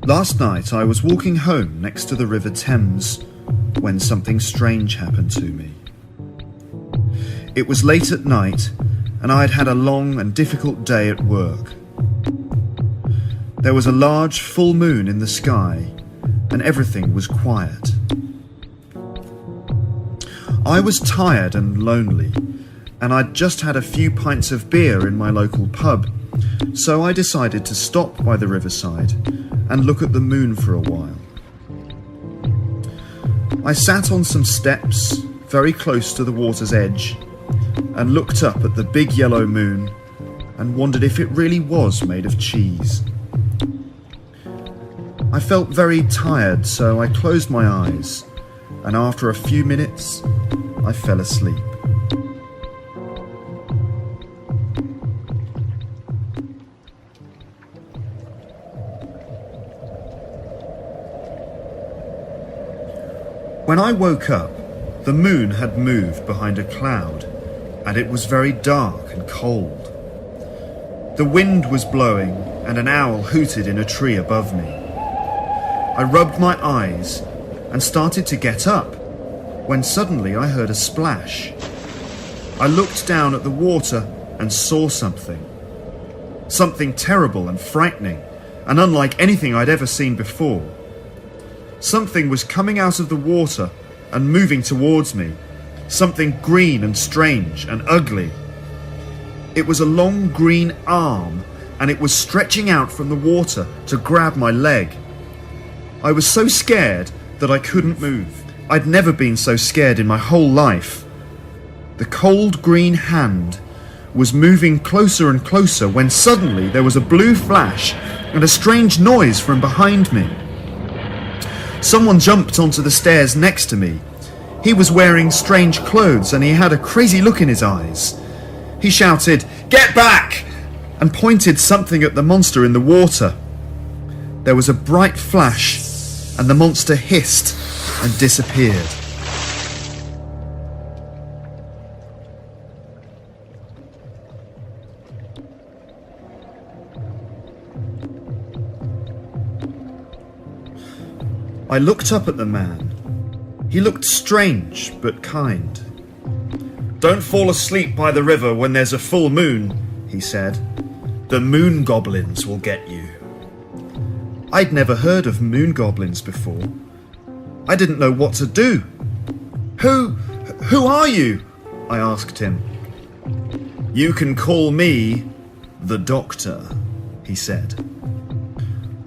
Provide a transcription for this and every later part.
Last night I was walking home next to the River Thames when something strange happened to me. It was late at night and I had had a long and difficult day at work. There was a large full moon in the sky and everything was quiet. I was tired and lonely, and I'd just had a few pints of beer in my local pub, so I decided to stop by the riverside and look at the moon for a while. I sat on some steps very close to the water's edge and looked up at the big yellow moon and wondered if it really was made of cheese. I felt very tired, so I closed my eyes, and after a few minutes, I fell asleep. When I woke up, the moon had moved behind a cloud, and it was very dark and cold. The wind was blowing, and an owl hooted in a tree above me. I rubbed my eyes and started to get up, when suddenly I heard a splash. I looked down at the water and saw something. Something terrible and frightening, and unlike anything I'd ever seen before. Something was coming out of the water and moving towards me. Something green and strange and ugly. It was a long green arm, and it was stretching out from the water to grab my leg. I was so scared that I couldn't move. I'd never been so scared in my whole life. The cold green hand was moving closer and closer when suddenly there was a blue flash and a strange noise from behind me. Someone jumped onto the stairs next to me. He was wearing strange clothes and he had a crazy look in his eyes. He shouted, "Get back!" and pointed something at the monster in the water. There was a bright flash and the monster hissed and disappeared. I looked up at the man. He looked strange but kind. "Don't fall asleep by the river when there's a full moon," he said. "The moon goblins will get you." I'd never heard of moon goblins before. I didn't know what to do. Who are you?" I asked him. "You can call me the Doctor," he said.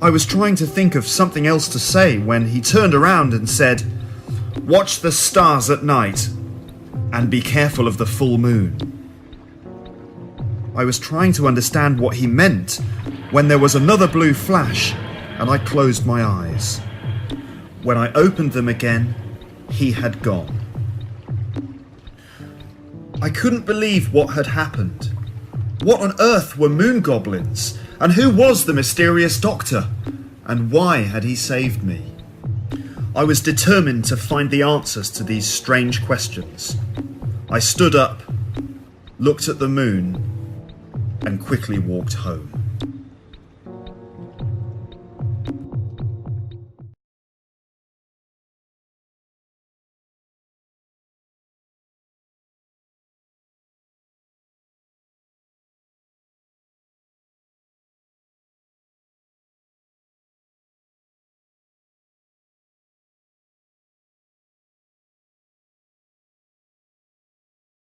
I was trying to think of something else to say when he turned around and said, "Watch the stars at night and be careful of the full moon." I was trying to understand what he meant when there was another blue flash and I closed my eyes. When I opened them again, he had gone. I couldn't believe what had happened. What on earth were moon goblins? And who was the mysterious doctor? And why had he saved me? I was determined to find the answers to these strange questions. I stood up, looked at the moon, and quickly walked home.